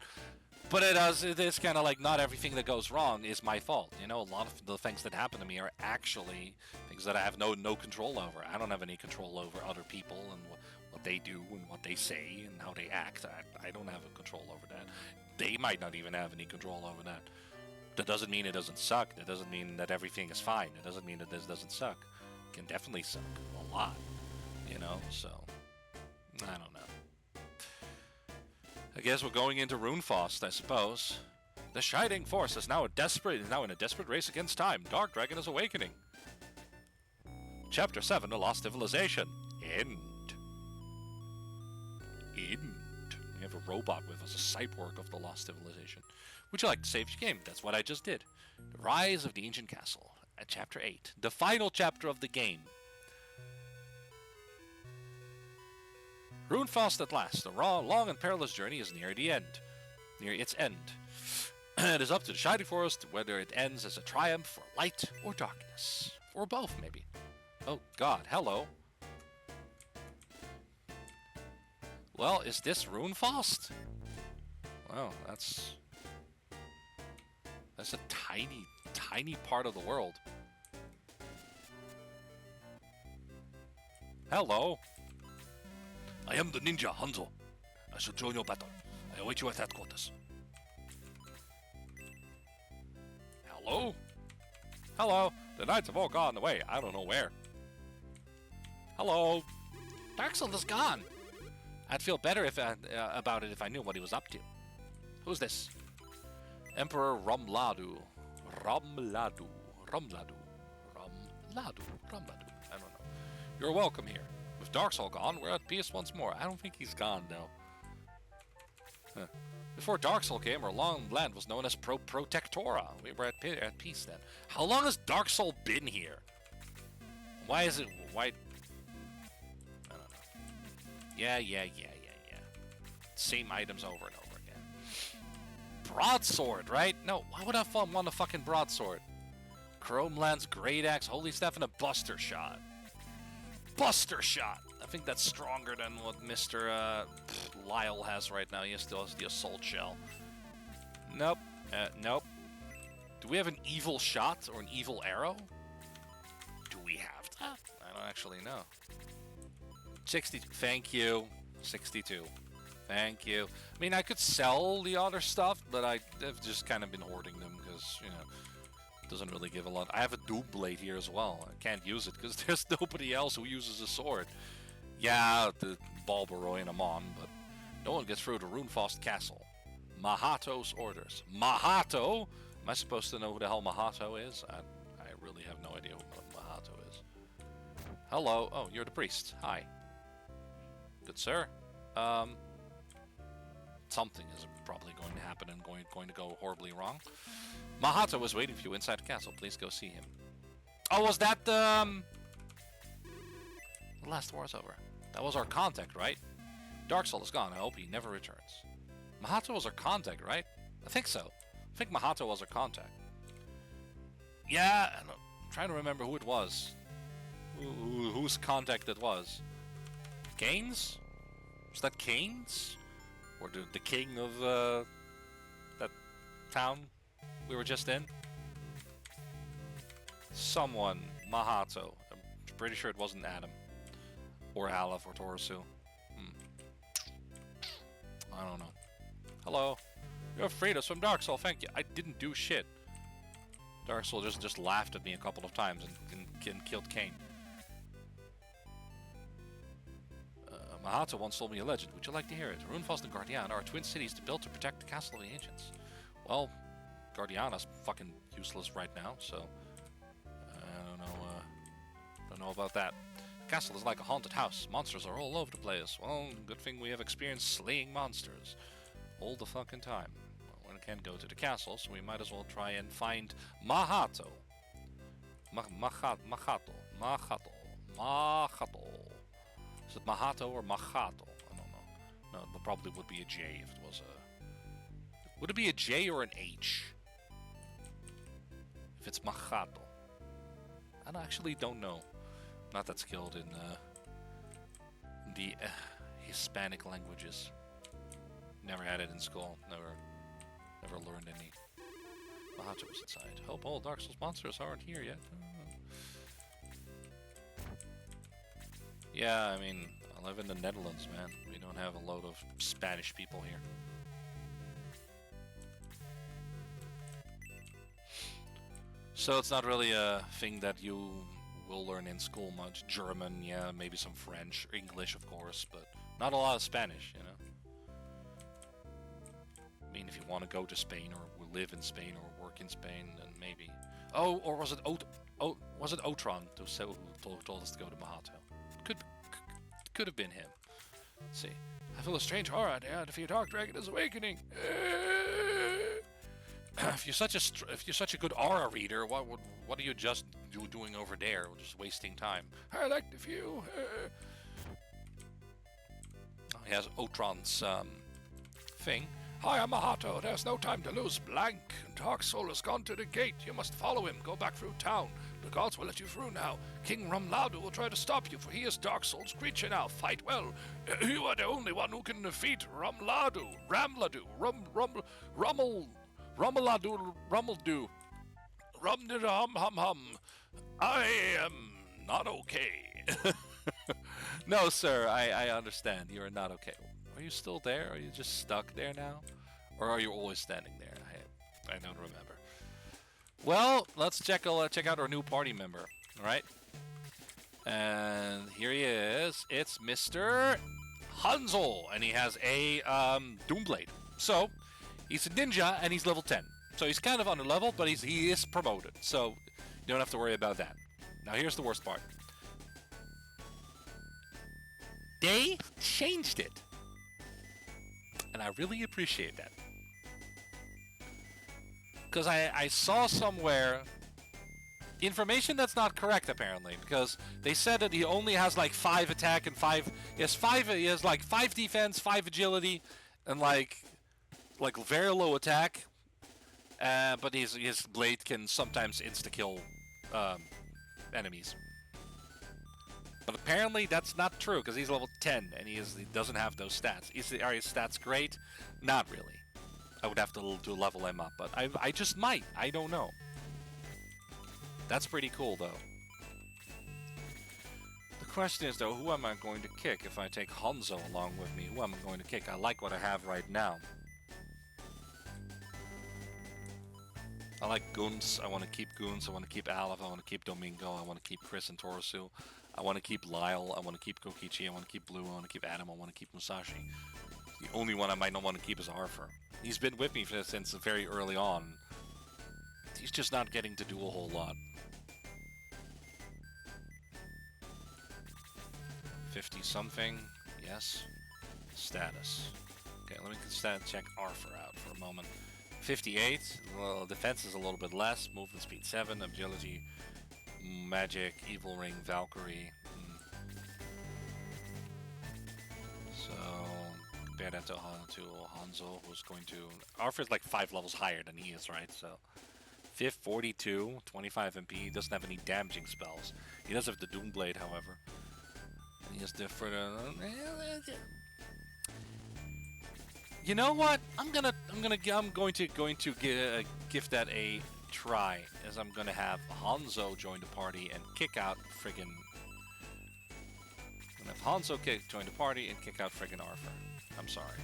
But it is kind of like, not everything that goes wrong is my fault. You know, a lot of the things that happen to me are actually things that I have no control over. I don't have any control over other people and what they do and what they say and how they act. I don't have a control over that. They might not even have any control over that. That doesn't mean it doesn't suck. That doesn't mean that everything is fine. It doesn't mean that this doesn't suck. It can definitely suck a lot, you know, so I don't know. I guess we're going into Runefaust, I suppose. The Shining Force is now in a desperate race against time. Dark Dragon is awakening. Chapter 7, A Lost Civilization. End. We have a robot with us, a cyborg of the Lost Civilization. Would you like to save your game? That's what I just did. The Rise of the Ancient Castle. At Chapter 8. The final chapter of the game. Runefaust at last. The long and perilous journey is near its end. It is up to the Shining Forest whether it ends as a triumph for light or darkness. Or both, maybe. Oh, God. Hello. Well, is this Runefaust? Well, that's a tiny, tiny part of the world. Hello. I am the ninja Hanzo. I shall join your battle. I await you at headquarters. Hello? Hello. The knights have all gone away. I don't know where. Hello. Darksoul is gone. I'd feel better about it if I knew what he was up to. Who's this? Emperor Ramladu. I don't know. You're welcome here. With Darksoul gone, we're at peace once more. I don't think he's gone, though. Huh. Before Darksoul came, our long land was known as Protectora. We were at peace then. How long has Darksoul been here? Why is it... Why... I don't know. Yeah. Same items over and over again. Broadsword, right? No, why would I want a fucking broadsword? Chrome Lance, Great Axe, Holy Staff, and a Buster Shot. Buster Shot! I think that's stronger than what Mr. Lyle has right now. He still has the Assault Shell. Nope. Nope. Do we have an evil shot or an evil arrow? Do we have that? I don't actually know. 60. Thank you. 62. Thank you. I mean, I could sell the other stuff, but I've just kind of been hoarding them because, you know, it doesn't really give a lot. I have a Doom Blade here as well. I can't use it because there's nobody else who uses a sword. Yeah, the Balbaroy and Amon, but no one gets through to Runefaust Castle. Mahato's orders. Mahato? Am I supposed to know who the hell Mahato is? I really have no idea what Mahato is. Hello. Oh, you're the priest. Hi. Good sir. Something is probably going to happen and going to go horribly wrong. Mahato is waiting for you inside the castle. Please go see him. Oh, was that the last war is over? That was our contact, right? Darksoul is gone. I hope he never returns. Mahato was our contact, right? I think so. I think Mahato was our contact. Yeah, I'm trying to remember who it was. Whose contact it was. Kane's? Was that Kane's? Or the king of that town we were just in? Someone. Mahato. I'm pretty sure it wasn't Adam. Or Aleph or Torusu. I don't know. Hello. You have freed us from Darksoul, thank you. I didn't do shit. Darksoul just laughed at me a couple of times and killed Kane. Mahato once told me a legend. Would you like to hear it? Runefaust and Guardiana are twin cities built to protect the Castle of the Ancients. Well, Guardiana's fucking useless right now, so I don't know about that. The castle is like a haunted house. Monsters are all over the place. Well, good thing we have experience slaying monsters all the fucking time. Well, we can't go to the castle, so we might as well try and find Mahato. Mahato. Is it Mahato or Mahato? I don't know. No, it probably would be a J if it was a... Would it be a J or an H? If it's Mahato. I actually don't know. Not that skilled in the Hispanic languages. Never had it in school. Never learned any. Mahato was inside. Hope all Dark Souls monsters aren't here yet. Yeah, I mean, I live in the Netherlands, man. We don't have a load of Spanish people here. So it's not really a thing that you will learn in school much. German, yeah, maybe some French, English, of course, but not a lot of Spanish, you know. mean, if you want to go to Spain or live in Spain or work in Spain, then maybe. Oh, or was it was it Otron who told us to go to Mahato? Could have been him. Let's see. I feel a strange horror out here. If your dark dragon is awakening. If you're such a good aura reader, what are you just doing over there? We're just wasting time. I like the view. He has Otron's thing. Hi, I'm Mahato. There's no time to lose. Blank. Dark Soul has gone to the gate. You must follow him. Go back through town. The gods will let you through now. King Ramladu will try to stop you, for he is Dark Soul's creature now. Fight well. You are the only one who can defeat Ramladu. Rummeldu. Hum. I am not okay. No, sir, I understand. You are not okay. Are you still there? Are you just stuck there now? Or are you always standing there? I don't remember. Well, let's check out our new party member. Alright? And here he is. It's Mr. Hansel. And he has a Doomblade. So, he's a ninja and he's level 10. So he's kind of under level, but he is promoted. So, you don't have to worry about that. Now here's the worst part. They changed it. And I really appreciate that. Because I saw somewhere information that's not correct, apparently. Because they said that he only has like 5 attack and 5... He has like 5 defense, 5 agility, and like very low attack. But his blade can sometimes insta-kill enemies. But apparently that's not true, because he's level 10, and he doesn't have those stats. Are his stats great? Not really. I would have to level him up, but I just might. I don't know. That's pretty cool, though. The question is, though, who am I going to kick if I take Hanzo along with me? Who am I going to kick? I like what I have right now. I like Guns. I want to keep Guns. I want to keep Aleph. I want to keep Domingo. I want to keep Chris and Torusu. I want to keep Lyle. I want to keep Kokichi. I want to keep Blue. I want to keep Adam. I want to keep Musashi. The only one I might not want to keep is Arthur. He's been with me since very early on. He's just not getting to do a whole lot. 50-something. Yes. Status. Okay, let me check Arthur out for a moment. 58. Well, defense is a little bit less. Movement speed 7. Agility, magic, evil ring, Valkyrie. So compare that to Hanzo, who's going to... Arthur's like 5 levels higher than he is, right? So 42, 25 MP. He doesn't have any damaging spells. He does have the Doomblade, however. And he has different... You know what? I'm going to give that a try, as I'm gonna have Hanzo join the party and kick out friggin'. I'm gonna have Hanzo join the party and kick out friggin' Arthur. I'm sorry.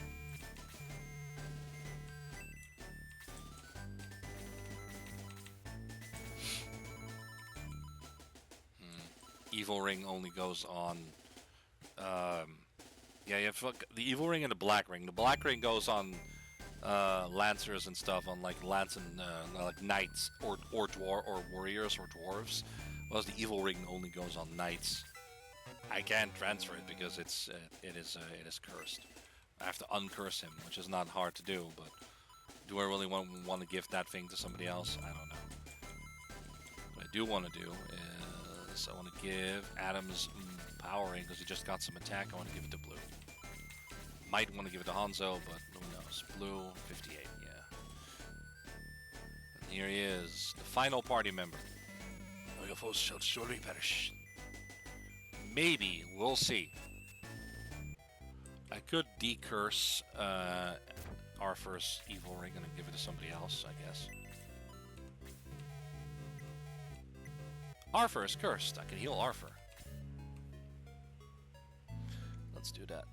Evil ring only goes on. Yeah, you have the evil ring and the black ring. The black ring goes on lancers and stuff, on like lance and like knights or warriors or dwarves. Whereas the evil ring only goes on knights. I can't transfer it because it is cursed. I have to uncurse him, which is not hard to do. But do I really want to give that thing to somebody else? I don't know. What I do want to do is I want to give Adam's power ring because he just got some attack. I want to give it to Blue. Might want to give it to Hanzo, but who knows? Blue, 58, yeah. And here he is, the final party member. Your foes shall surely perish. Maybe, we'll see. I could decurse Arthur's evil ring and give it to somebody else, I guess. Arthur is cursed. I can heal Arthur. Let's do that.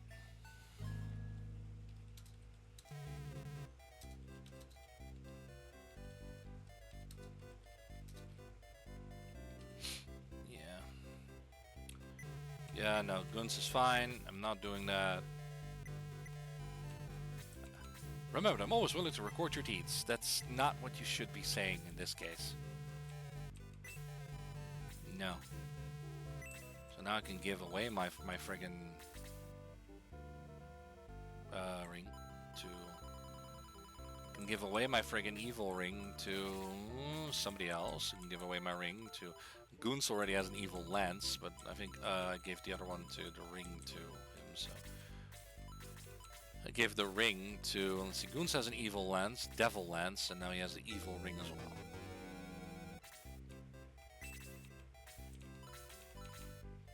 Yeah, no, Guns is fine. I'm not doing that. Remember, I'm always willing to record your deeds. That's not what you should be saying in this case. No. So now I can give away my friggin' ring to... can give away my friggin' evil ring to somebody else. I can give away my ring to... Goons already has an evil lance, but I think I gave the other one to the ring to him, so... I gave the ring to, let's see, Goons has an evil lance, devil lance, and now he has the evil ring as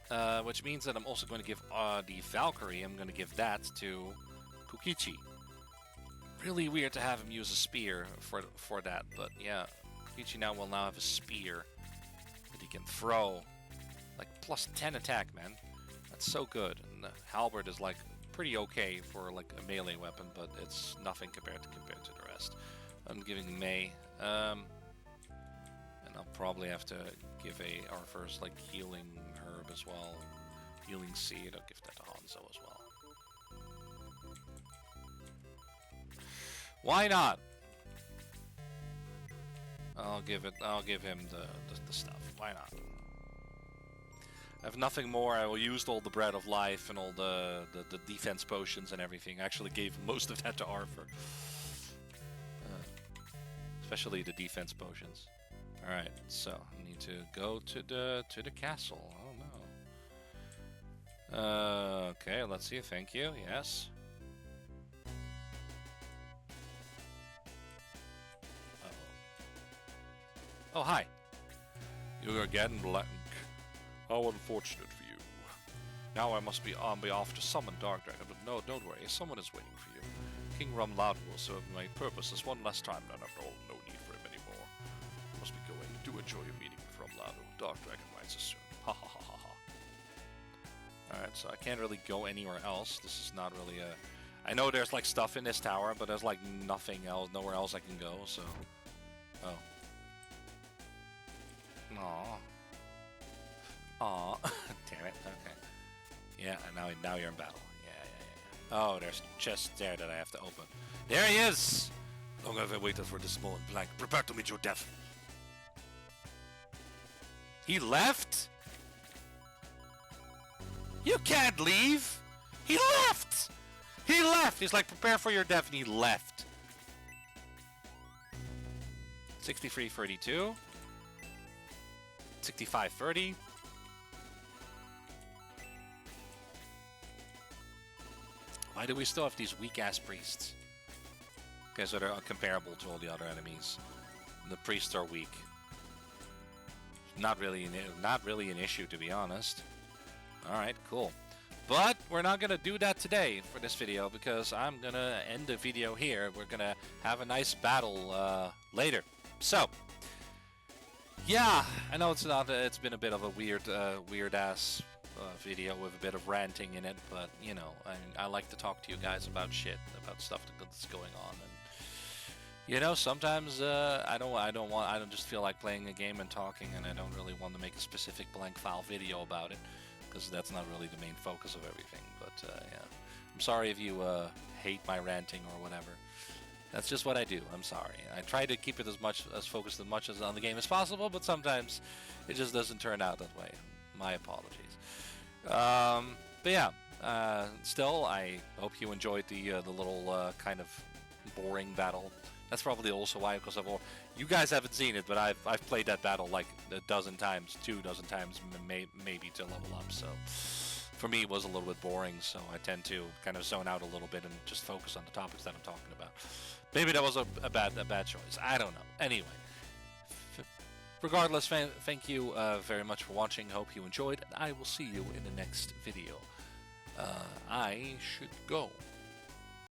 well. Which means that I'm also going to give the Valkyrie, I'm going to give that to Kokichi. Really weird to have him use a spear for that, but yeah, Kokichi will now have a spear that he can throw. Like plus 10 attack, man. That's so good. And the halberd is like pretty okay for like a melee weapon, but it's nothing compared to the rest. I'm giving Mei, and I'll probably have to give our first like healing herb as well, healing seed. I'll give that to Hanzo as well. Why not? I'll give him the stuff. Why not? I have nothing more. I used all the bread of life and all the defense potions and everything. I actually gave most of that to Arthur. Especially the defense potions. Alright, so I need to go to the castle. Oh no. Okay, let's see. Thank you. Yes. Oh, hi. You again, Blank. How unfortunate for you. Now I must be off to summon Dark Dragon, but no, don't worry, someone is waiting for you. King Rumladu will serve my purposes one last time, and after all, no need for him anymore. I must be going. Do enjoy your meeting with Rumladu. Dark Dragon rises soon. Ha ha ha ha ha. Alright, so I can't really go anywhere else. This is not really a... I know there's like stuff in this tower, but there's like nothing else, nowhere else I can go, so... Oh. Aww. Aw, damn it. Okay. Yeah, and now you're in battle. Yeah. Oh, there's chests there that I have to open. There he is! Long have I waited for this moment, Blank. Prepare to meet your death. He left? You can't leave! He left! He left! He's like, prepare for your death, and he left. 63-32. 65-30. Why do we still have these weak-ass priests? Okay, so they're uncomparable to all the other enemies. The priests are weak. Not really an issue, to be honest. Alright, cool. But we're not going to do that today for this video, because I'm going to end the video here. We're going to have a nice battle later. So, yeah, I know it's been a bit of a weird-ass video with a bit of ranting in it, but you know, I like to talk to you guys about shit, about stuff that's going on, and you know, sometimes I don't just feel like playing a game and talking, and I don't really want to make a specific blank file video about it, because that's not really the main focus of everything. But yeah, I'm sorry if you hate my ranting or whatever. That's just what I do. I'm sorry. I try to keep it as focused as on the game as possible, but sometimes it just doesn't turn out that way. My apologies. But yeah, still, I hope you enjoyed the little kind of boring battle. That's probably also why, because you guys haven't seen it, but I've played that battle like a dozen times, 24 times, maybe to level up. So for me, it was a little bit boring. So I tend to kind of zone out a little bit and just focus on the topics that I'm talking about. Maybe that was a bad choice. I don't know. Anyway. Regardless, thank you very much for watching. Hope you enjoyed, and I will see you in the next video. I should go.